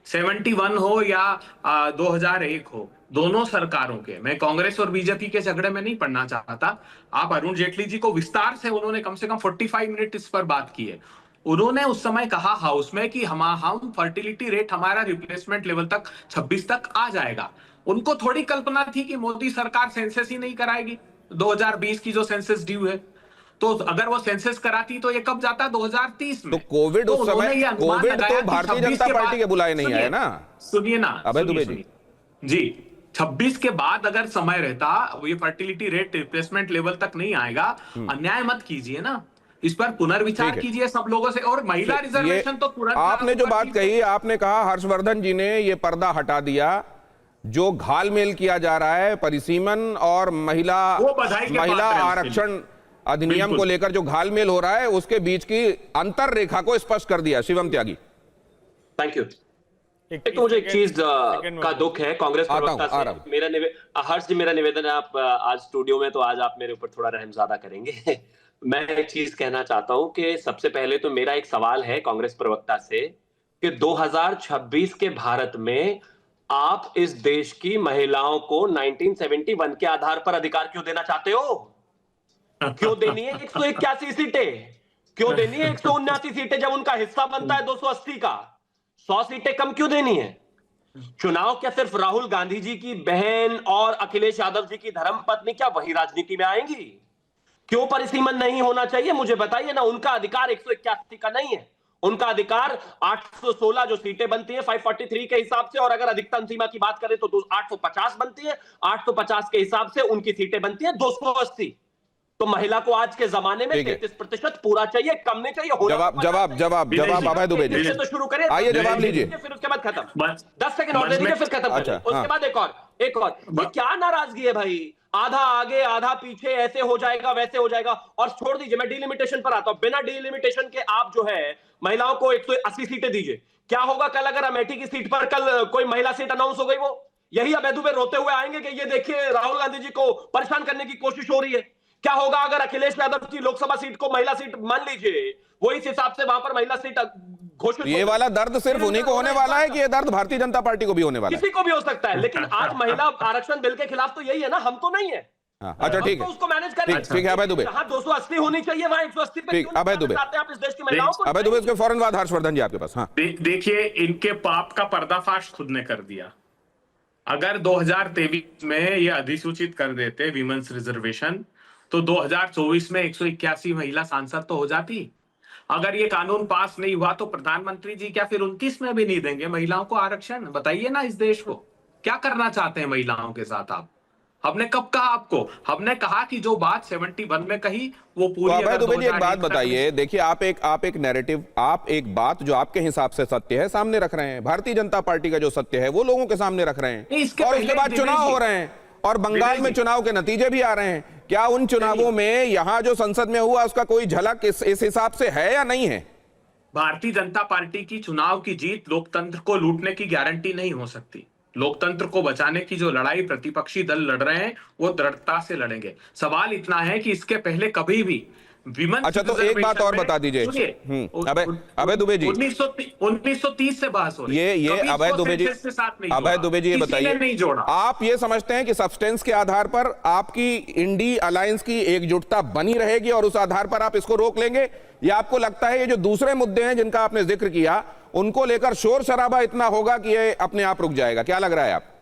71 हो या 2001 हो, दोनों सरकारों के, मैं कांग्रेस और बीजेपी के झगड़े में नहीं पड़ना चाहता। आप अरुण जेटली जी को विस्तार से, उन्होंने कम से कम 45 मिनट इस पर बात की है। उन्होंने उस समय कहा हाउस में कि हम फर्टिलिटी रेट हमारा रिप्लेसमेंट लेवल तक 26 तक आ जाएगा। उनको थोड़ी कल्पना थी कि मोदी सरकार सेंसस ही नहीं कराएगी 2020 की जो सेंसस ड्यू है। तो अगर वो सेंसस कराती तो ये कब जाता 2030 में। तो कोविड उस समय, कोविड तो भारतीय जनता पार्टी के बुलाए नहीं आए ना। सुनिए ना अभय दुबे जी 26 के बाद अगर समय रहता, ये फर्टिलिटी रेट रिप्लेसमेंट लेवल तक नहीं आएगा, अन्याय मत कीजिए ना, इस पर पुनर्विचार कीजिए सब लोगों से। और महिला रिजर्वेशन तो तुरंत आपने जो बात कही, आपने कहा हर्षवर्धन जी ने ये पर्दा हटा दिया, जो घालमेल किया जा रहा है परिसीमन और महिला आरक्षण अधिनियम को लेकर जो घालमेल हो रहा है, उसके बीच की अंतर रेखा को स्पष्ट कर दिया। शिवम त्यागी, थैंक यू। एक तो मुझे एक चीज का दुख है, कांग्रेस प्रवक्ता से हर्ष जी, मेरा निवेदन है, आप आज स्टूडियो में, तो आज आप मेरे ऊपर थोड़ा रहम ज्यादा करेंगे। मैं एक चीज कहना चाहता हूं कि सबसे पहले तो मेरा एक सवाल है कांग्रेस प्रवक्ता से कि 2026 के भारत में आप इस देश की महिलाओं को 1971 के आधार पर अधिकार क्यों देना चाहते हो? क्यों देनी है 181 सीटें? क्यों देनी है 179 सीटें जब उनका हिस्सा बनता है 280 का? 100 सीटें कम क्यों देनी है? चुनाव क्या सिर्फ राहुल गांधी जी की बहन और अखिलेश यादव जी की धर्मपत्नी क्या वही राजनीति में आएंगी? क्यों परिसीमन नहीं होना चाहिए? मुझे बताइए ना। उनका अधिकार 181 का नहीं है, उनका अधिकार 816 जो सीटें बनती हैं 543 के हिसाब से, और अगर अधिकतम सीमा की बात करें तो 850 बनती है, 850 के हिसाब से उनकी सीटें बनती हैं 280। तो महिला को आज के जमाने में 33% पूरा चाहिए, कम नहीं चाहिए। जवाब अभय दुबे जी तो शुरू करें, आइए जवाब लीजिए, फिर उसके बाद खत्म। 10 सेकंड और दे दीजिए, फिर खत्म करें। उसके बाद एक और ये क्या नाराजगी है भाई? आधा आगे आधा पीछे, ऐसे हो जाएगा वैसे हो जाएगा। और छोड़ दीजिए, मैं डिलिमिटेशन पर आता हूं। बिना डिलिमिटेशन के आप जो है महिलाओं को 180 सीटें दीजिए। क्या होगा कल अगर अमेठी की सीट पर कल कोई महिला सीट अनाउंस हो गई? वो यही अभय दुबे रोते हुए आएंगे कि ये देखिए राहुल गांधी जी को परेशान करने की कोशिश हो रही है। क्या होगा अगर अखिलेश यादव की लोकसभा सीट को महिला सीट मान लीजिए, वो इस हिसाब से वहां पर महिला सीट घोषित? ये वाला दर्द सिर्फ उन्हीं को होने वाला है कि ये दर्द भारतीय जनता पार्टी को भी होने वाला है? किसी को भी हो सकता है, लेकिन आज महिला आरक्षण बिल के खिलाफ तो यही है ना, हम तो नहीं है। अच्छा ठीक है, उसको मैनेज करें। ठीक है अभय दुबे, जहां 280 होनी चाहिए वहां 180 पे क्यों अभय दुबे आप इस देश की महिलाओं को? अभय दुबे, उसके फौरन बाद हर्षवर्धन जी आपके पास। हाँ देखिए, इनके पाप का पर्दाफाश खुद ने कर दिया। अगर 2023 में ये अधिसूचित कर देते विमेंस रिजर्वेशन, तो 2024 में 181 महिला सांसद तो हो जाती। अगर ये कानून पास नहीं हुआ तो प्रधानमंत्री जी क्या फिर 29 में भी नहीं देंगे महिलाओं को आरक्षण? बताइए ना, इस देश को क्या करना चाहते हैं महिलाओं के साथ आप? हमने कब कहा आपको? हमने कहा कि जो बात 71 में कही वो पूरी। तो अभय दुबे जी एक बात बताइए, देखिए आप एक नैरेटिव, आप एक बात जो आपके हिसाब से सत्य है सामने रख रहे हैं। भारतीय जनता पार्टी का जो सत्य है वो लोगों के सामने रख रहे हैं, और उसके बाद चुनाव हो रहे हैं, और बंगाल में चुनाव के नतीजे भी आ रहे हैं। क्या उन चुनावों में यहां जो संसद में हुआ उसका कोई झलक इस हिसाब से है या नहीं है? भारतीय जनता पार्टी की चुनाव की जीत लोकतंत्र को लूटने की गारंटी नहीं हो सकती। लोकतंत्र को बचाने की जो लड़ाई प्रतिपक्षी दल लड़ रहे हैं वो दृढ़ता से लड़ेंगे। सवाल इतना है कि इसके पहले कभी भी अच्छा, तो एक बात और बता दीजिए अभय दुबे जी, 1930 से बहस हो रही है, ये अभय दुबे जी ये बताइए, आप ये समझते हैं कि सब्सटेंस के आधार पर आपकी इंडी अलायंस की एकजुटता बनी रहेगी और उस आधार पर आप इसको रोक लेंगे, या आपको लगता है ये जो दूसरे मुद्दे हैं जिनका आपने जिक्र किया उनको लेकर शोर शराबा इतना होगा कि ये अपने आप रुक जाएगा? क्या लग रहा है आप?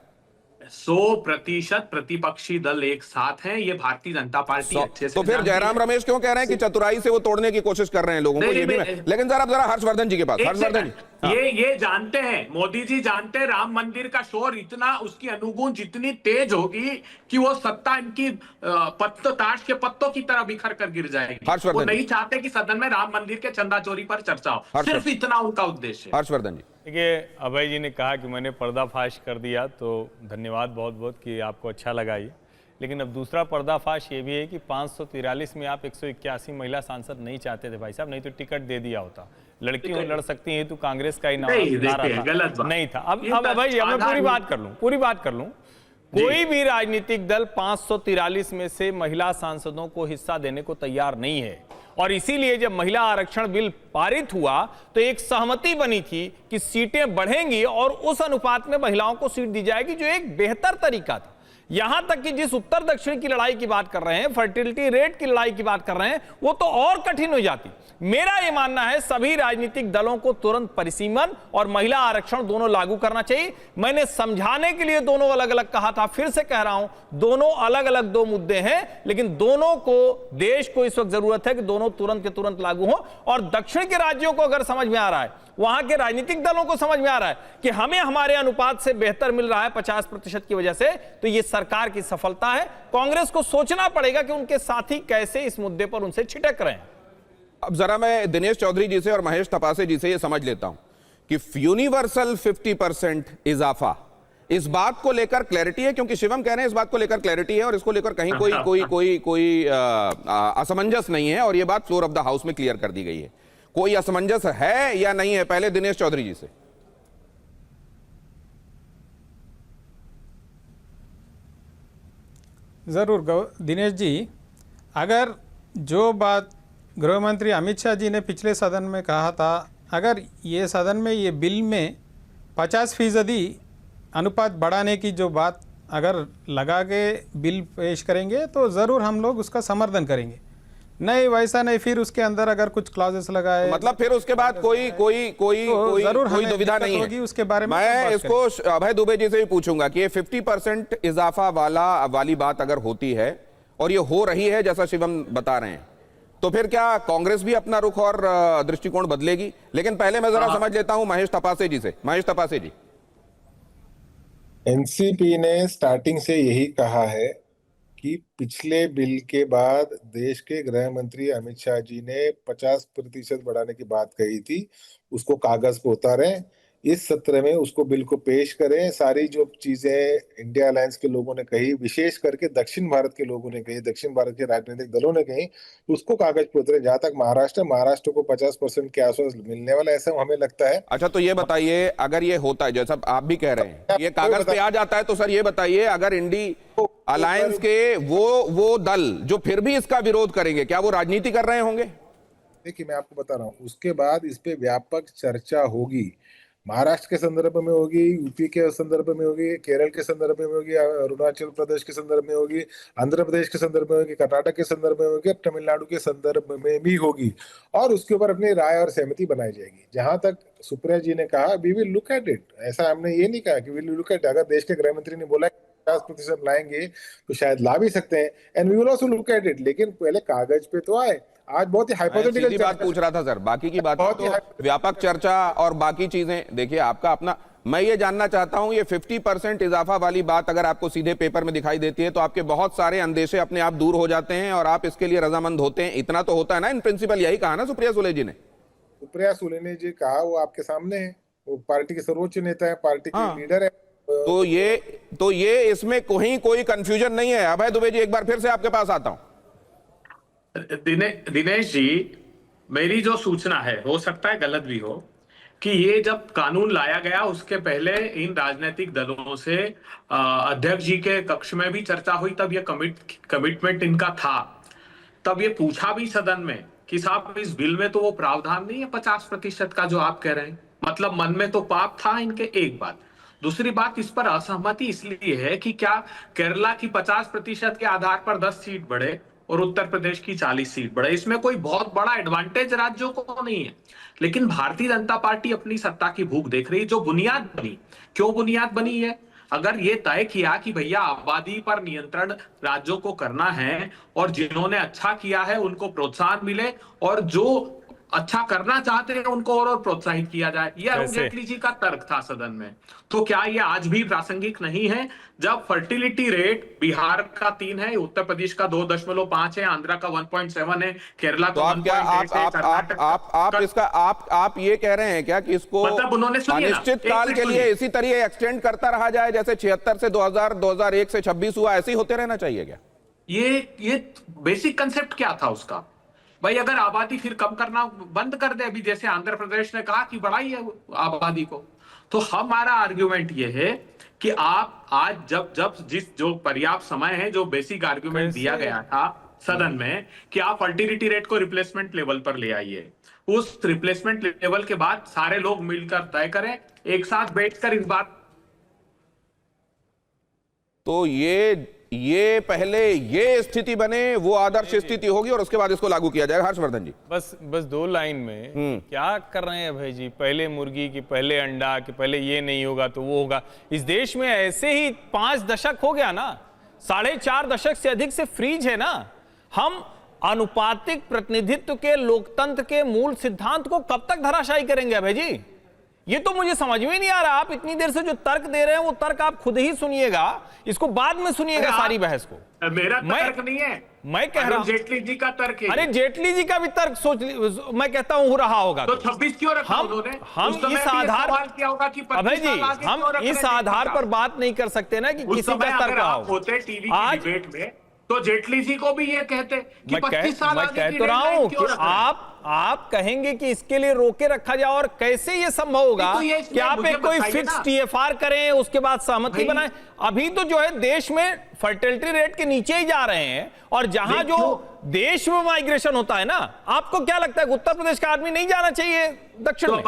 100% प्रतिपक्षी दल एक साथ हैं, ये भारतीय जनता पार्टी अच्छे से। तो फिर जयराम रमेश क्यों कह रहे हैं कि चतुराई से वो तोड़ने की कोशिश कर रहे हैं लोगों को? ये भी लेकिन जरा हर्षवर्धन जी के पास। हर्षवर्धन जी, ये जानते हैं, मोदी जी जानते हैं, राम मंदिर का शोर इतना, उसकी अनुगूंज इतनी तेज होगी कि वो सत्ता इनकी ताश के पत्तों की तरह बिखर कर गिर जाएगी। वो नहीं चाहते कि सदन में राम मंदिर के चंदा चोरी पर चर्चा हो, सिर्फ इतना उनका उद्देश्य है। हर्षवर्धन जी, देखिए अभय जी ने कहा कि मैंने पर्दाफाश कर दिया, तो धन्यवाद बहुत बहुत कि आपको अच्छा लगा ये। लेकिन अब दूसरा पर्दाफाश ये भी है कि 543 में आप 181 महिला सांसद नहीं चाहते थे भाई साहब, नहीं तो टिकट दे दिया होता। लड़कियों लड़ सकती हैं तो कांग्रेस का ही नहीं, नारा देखिए, था, गलत बात। नहीं था। अब ये भाई अब मैं पूरी साधारण- बात कर लूं कोई भी राजनीतिक दल 543 में से महिला सांसदों को हिस्सा देने को तैयार नहीं है, और इसीलिए जब महिला आरक्षण बिल पारित हुआ तो एक सहमति बनी थी कि सीटें बढ़ेंगी और उस अनुपात में महिलाओं को सीट दी जाएगी, जो एक बेहतर तरीका था। यहां तक कि जिस उत्तर दक्षिण की लड़ाई की बात कर रहे हैं, फर्टिलिटी रेट की लड़ाई की बात कर रहे हैं, वो तो और कठिन हो जाती। मेरा यह मानना है सभी राजनीतिक दलों को तुरंत परिसीमन और महिला आरक्षण दोनों लागू करना चाहिए। मैंने समझाने के लिए दोनों अलग अलग कहा था, फिर से कह रहा हूं, दोनों अलग अलग दो मुद्दे हैं, लेकिन दोनों को, देश को इस वक्त जरूरत है कि दोनों तुरंत के तुरंत लागू हो। और दक्षिण के राज्यों को अगर समझ में आ रहा है, वहां के राजनीतिक दलों को समझ में आ रहा है कि हमें हमारे अनुपात से बेहतर मिल रहा है 50% की वजह से, तो यह सरकार की सफलता है। कांग्रेस को सोचना पड़ेगा कि उनके साथी कैसे इस मुद्दे पर उनसे छिटक रहे हैं। अब जरा मैं दिनेश चौधरी जी से और महेश तपासे जी से यह समझ लेता हूं कि यूनिवर्सल 50% इजाफा, इस बात को लेकर क्लैरिटी है, क्योंकि शिवम कह रहे हैं इस बात को लेकर क्लैरिटी है और इसको लेकर कहीं कोई असमंजस नहीं है, और यह बात फ्लोर ऑफ द हाउस में क्लियर कर दी गई है। कोई असमंजस है या नहीं है? पहले दिनेश चौधरी जी से। ज़रूर दिनेश जी, अगर जो बात गृह मंत्री अमित शाह जी ने पिछले सदन में कहा था, अगर ये सदन में ये बिल में 50% अनुपात बढ़ाने की जो बात अगर लगा के बिल पेश करेंगे तो ज़रूर हम लोग उसका समर्थन करेंगे। नहीं वैसा नहीं, फिर उसके अंदर अगर कुछ क्लॉजेस लगाए, मतलब फिर उसके बाद कोई दुविधा नहीं है उसके बारे में। मैं इसको अभय दुबे जी से भी पूछूंगा कि ये 50% इजाफा वाली बात अगर होती है और ये हो रही है जैसा शिवम बता रहे हैं, तो फिर क्या कांग्रेस भी अपना रुख और दृष्टिकोण बदलेगी? लेकिन पहले मैं जरा समझ लेता हूं महेश तपासे जी से। महेश तपासे जी, एनसीपी ने स्टार्टिंग से यही कहा है कि पिछले बिल के बाद देश के गृह मंत्री अमित शाह जी ने 50% बढ़ाने की बात कही थी, उसको कागज पे उतारें, इस सत्र में उसको बिल को पेश करें। सारी जो चीजें इंडिया अलायंस के लोगों ने कही, विशेष करके दक्षिण भारत के लोगों ने कही, दक्षिण भारत के राजनीतिक दलों ने कही, उसको कागज पे उतरे। जहां तक महाराष्ट्र को 50% के आसपास मिलने वाला ऐसा हमें लगता है। अच्छा तो ये बताइए, अगर ये होता है जैसा आप भी कह रहे हैं, ये कागज पे आ जाता है, तो सर ये बताइए, अगर इंडी अलायंस के वो दल जो फिर भी इसका विरोध करेंगे, क्या वो राजनीति कर रहे होंगे? देखिए मैं आपको बता रहा हूँ, उसके बाद इस पे व्यापक चर्चा होगी। महाराष्ट्र के संदर्भ में होगी, यूपी के संदर्भ में होगी, केरल के संदर्भ में होगी, अरुणाचल प्रदेश के संदर्भ में होगी, आंध्र प्रदेश के संदर्भ में होगी, कर्नाटक के संदर्भ में होगी, तमिलनाडु के संदर्भ में भी होगी, और उसके ऊपर अपनी राय और सहमति बनाई जाएगी। जहां तक सुप्रिया जी ने कहा, we will look at it, ऐसा हमने ये नहीं कहा कि विल लुक एट। अगर देश के गृह मंत्री ने बोला 50% लाएंगे तो शायद ला भी सकते हैं, and we will also look at it, लेकिन पहले कागज पे तो आए। आज बहुत ही हाइपोथेटिकल बात पूछ रहा था सर, बाकी की बात तो व्यापक चर्चा और बाकी चीजें देखिए आपका अपना। मैं ये जानना चाहता हूं, ये 50% इजाफा वाली बात अगर आपको सीधे पेपर में दिखाई देती है तो आपके बहुत सारे अंदेशे अपने आप दूर हो जाते हैं और आप इसके लिए रजामंद होते हैं, इतना तो होता है ना? इन प्रिंसिपल यही कहा ना सुप्रिया सुले जी ने? सुप्रिया सुले ने जी कहा, वो आपके सामने है, वो पार्टी के सर्वोच्च नेता है, पार्टी के लीडर है। तो ये इसमें कोई कंफ्यूजन नहीं है। अभय दुबे जी, एक बार फिर से आपके पास आता हूं। दिनेश जी, मेरी जो सूचना है, हो सकता है गलत भी हो, कि ये जब कानून लाया गया उसके पहले इन राजनीतिक दलों से अध्यक्ष जी के कक्ष में भी चर्चा हुई, तब ये कमिटमेंट इनका था। तब ये पूछा भी सदन में कि साहब इस बिल में तो वो प्रावधान नहीं है 50% का जो आप कह रहे हैं, मतलब मन में तो पाप था इनके। एक बात। दूसरी बात, इस पर असहमति इसलिए है कि क्या केरला की 50% के आधार पर 10 सीट बढ़े और उत्तर प्रदेश की 40 सीट बढ़े, इसमें कोई बहुत बड़ा एडवांटेज राज्यों को नहीं है। लेकिन भारतीय जनता पार्टी अपनी सत्ता की भूख देख रही है। जो बुनियाद बनी, क्यों बुनियाद बनी है? अगर ये तय किया कि भैया आबादी पर नियंत्रण राज्यों को करना है और जिन्होंने अच्छा किया है उनको प्रोत्साहन मिले, और जो अच्छा करना चाहते हैं उनको और प्रोत्साहित किया जाए, ये अरुण जेटली जी का तर्क था सदन में। तो क्या ये आज भी प्रासंगिक नहीं है, जब फर्टिलिटी रेट बिहार का 3 है, उत्तर प्रदेश का 2.5 है, आंध्रा का 1.7 है, केरला का 1.8 है, कर्नाटक आप ये कह रहे हैं क्या कि इसको मतलब उन्होंने अनिश्चित काल के लिए इसी तरह एक्सटेंड करता रहा जाए, जैसे 76 से 2000, 2001 से 26 हुआ, ऐसे ही होते रहना चाहिए क्या? ये बेसिक कंसेप्ट क्या था उसका? भाई अगर आबादी फिर कम करना बंद कर दे, अभी जैसे आंध्र प्रदेश ने कहा कि बढ़ाई है आबादी को, तो हमारा आर्ग्यूमेंट ये है कि आप आज जो पर्याप्त समय है, जो बेसिक आर्ग्यूमेंट दिया गया था सदन में कि आप फर्टिलिटी रेट को रिप्लेसमेंट लेवल पर ले आइए, उस रिप्लेसमेंट लेवल के बाद सारे लोग मिलकर तय करें, एक साथ बैठकर इस बात। तो ये पहले ये स्थिति बने, वो आदर्श स्थिति होगी और उसके बाद इसको लागू किया जाएगा। हर्षवर्धन जी बस 2 लाइन में क्या कर रहे हैं भाई जी, पहले मुर्गी की पहले अंडा कि पहले ये नहीं होगा तो वो होगा। इस देश में ऐसे ही 5 दशक हो गया ना, 4.5 दशक से अधिक से फ्रीज है ना। हम अनुपातिक प्रतिनिधित्व के लोकतंत्र के मूल सिद्धांत को कब तक धराशायी करेंगे भाई जी? ये तो मुझे समझ में नहीं आ रहा। आप इतनी देर से जो तर्क दे रहे हैं वो तर्क आप खुद ही सुनिएगा, इसको बाद में सुनिएगा सारी बहस को। मेरा तर्क नहीं है, मैं कह रहा हूं जेटली जी का तर्क है। अरे जेटली जी का भी तर्क मैं कहता हूं रहा होगा। तो 26 क्यों रखा उन्होंने? हम इस आधार अभय जी, हम इस आधार पर बात नहीं कर सकते ना कि किसी का तर्क रहा हो। होते टीवी की डिबेट में तो जेटली जी को भी ये कहते कि 25 साल मैं कह तो रहा हूं कि आप कहेंगे कि इसके लिए रोके रखा जाए, और कैसे ये संभव होगा कि आप एक कोई फिक्स टीएफआर करें उसके बाद सहमति बनाएं? अभी तो जो है देश में फर्टिलिटी रेट के नीचे ही जा रहे हैं, और जहां जो देश में माइग्रेशन होता है ना, आपको क्या लगता है उत्तर प्रदेश का आदमी नहीं जाना चाहिए दक्षिण में?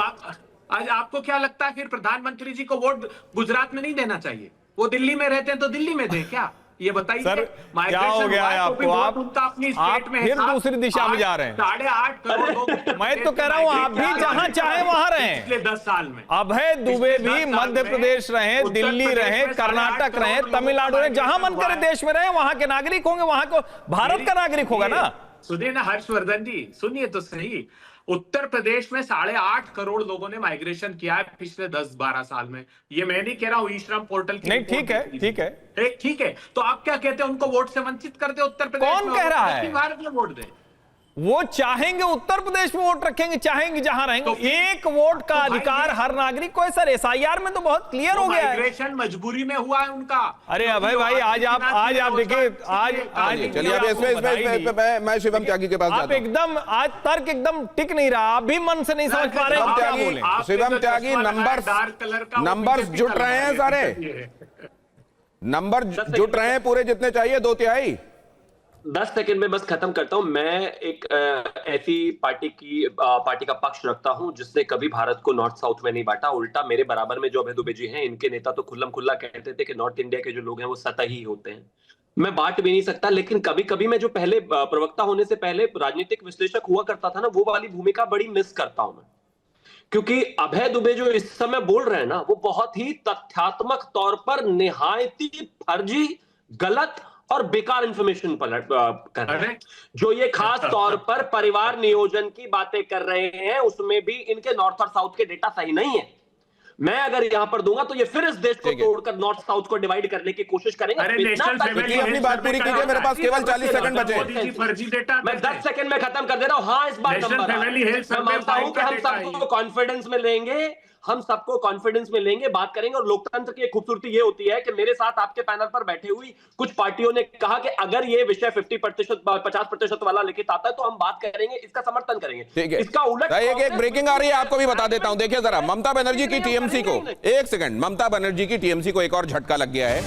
आज आपको क्या लगता है फिर प्रधानमंत्री जी को वोट गुजरात में नहीं देना चाहिए? वो दिल्ली में रहते हैं तो दिल्ली में दे क्या? ये बताइए सर, क्या हो गया है आपको? आप अपनी स्टेट में फिर दूसरी दिशा में जा रहे हैं। 8.5 करोड़ लोग मैं तो कह रहा हूं आप भी जहां चाहे वहां रहें। पिछले 10 साल में अभय दुबे भी मध्य प्रदेश रहे, दिल्ली रहे, कर्नाटक रहे, तमिलनाडु रहे, जहां मन करे देश में रहे, वहां के नागरिक होंगे, वहां को भारत का नागरिक होगा ना। सुनिए ना हर्षवर्धन जी, सुनिए तो सही। उत्तर प्रदेश में 8.5 करोड़ लोगों ने माइग्रेशन किया है पिछले 10-12 साल में। ये मैं नहीं कह रहा हूं, ई श्रम पोर्टल की नहीं, ठीक है। ठीक है, तो आप क्या कहते हैं उनको वोट से वंचित कर दे उत्तर प्रदेश में? कौन कह रहा है? भारत में वोट दे। वो चाहेंगे उत्तर प्रदेश में वोट रखेंगे, चाहेंगे जहां रहेंगे। तो एक वोट का अधिकार हर नागरिक को है सर। एसआईआर में तो बहुत क्लियर हो गया है। माइग्रेशन मजबूरी में हुआ है उनका। अरे अभय भाई, आज आप देखिए, आज चलिए अब इसमें मैं शिवम त्यागी के पास आप एकदम आज तर्क एकदम टिक नहीं रहा। आप भी मन से नहीं समझ पा रहे। शिवम त्यागी, नंबर्स जुट रहे हैं, सारे नंबर जुट रहे हैं पूरे जितने चाहिए, 2/3। 10 सेकंड में बस खत्म करता हूं। मैं एक ऐसी पार्टी का पक्ष रखता हूं जिसने कभी भारत को नॉर्थ साउथ में नहीं बांटा। उल्टा मेरे बराबर में जो अभय दुबे जी हैं, इनके नेता तो खुल्लम खुल्ला कहते थे कि नॉर्थ इंडिया के जो लोग हैं वो सतही होते हैं। मैं बांट भी नहीं सकता, लेकिन कभी कभी मैं जो पहले प्रवक्ता होने से पहले राजनीतिक विश्लेषक हुआ करता था ना, वो वाली भूमिका बड़ी मिस करता हूं मैं। क्योंकि अभय दुबे जो इस समय बोल रहे हैं ना, वो बहुत ही तथ्यात्मक तौर पर निहायती फर्जी, गलत और बेकार इंफॉर्मेशन कर रहे हैं। जो ये खास तौर पर परिवार नियोजन की बातें कर रहे हैं, उसमें भी इनके नॉर्थ और साउथ के डेटा सही नहीं है। मैं अगर यहां पर दूंगा तो ये फिर इस देश को तोड़कर नॉर्थ साउथ को डिवाइड करने की कोशिश करेंगे। अपनी बात पूरी कीजिए, मेरे पास केवल 40 सेकंड बचे। मैं 10 सेकंड में खत्म कर दे रहा हूं। हाँ, इस बार नंबर मैं मानता हूं कि हम सबको कॉन्फिडेंस में लेंगे, बात करेंगे। और लोकतंत्र की खूबसूरती ये होती है कि मेरे साथ आपके पैनल पर बैठे हुई कुछ पार्टियों ने कहा कि अगर ये विषय 50% वाला लिखित आता है तो हम बात करेंगे, इसका समर्थन करेंगे। ठीक है, इसका उलट एक ब्रेकिंग आ रही है, आपको भी बता देता हूं। देखिए जरा, ममता बनर्जी की टीएमसी को, एक सेकंड, ममता बनर्जी की टीएमसी को एक और झटका लग गया है।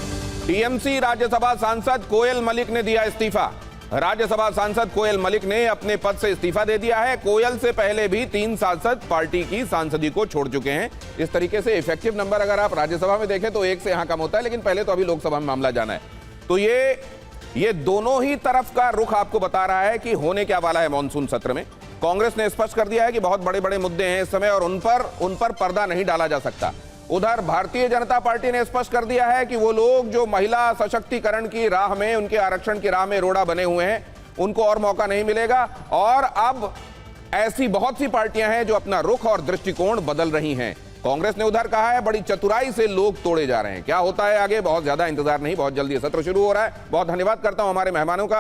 टीएमसी राज्यसभा सांसद कोयल मलिक ने दिया इस्तीफा। राज्यसभा सांसद कोयल मलिक ने अपने पद से इस्तीफा दे दिया है। कोयल से पहले भी 3 सांसद पार्टी की सांसदी को छोड़ चुके हैं। इस तरीके से इफेक्टिव नंबर अगर आप राज्यसभा में देखें तो 1 से यहां कम होता है, लेकिन पहले तो अभी लोकसभा में मामला जाना है। तो ये दोनों ही तरफ का रुख आपको बता रहा है कि होने क्या वाला है मॉनसून सत्र में। कांग्रेस ने स्पष्ट कर दिया है कि बहुत बड़े बड़े मुद्दे हैं इस समय और उन पर पर्दा नहीं डाला जा सकता। उधर भारतीय जनता पार्टी ने स्पष्ट कर दिया है कि वो लोग जो महिला सशक्तिकरण की राह में, उनके आरक्षण की राह में रोड़ा बने हुए हैं, उनको और मौका नहीं मिलेगा। और अब ऐसी बहुत सी पार्टियां हैं जो अपना रुख और दृष्टिकोण बदल रही हैं। कांग्रेस ने उधर कहा है बड़ी चतुराई से लोग तोड़े जा रहे हैं। क्या होता है आगे, बहुत ज्यादा इंतजार नहीं, बहुत जल्दी सत्र शुरू हो रहा है। बहुत धन्यवाद करता हूं हमारे मेहमानों का।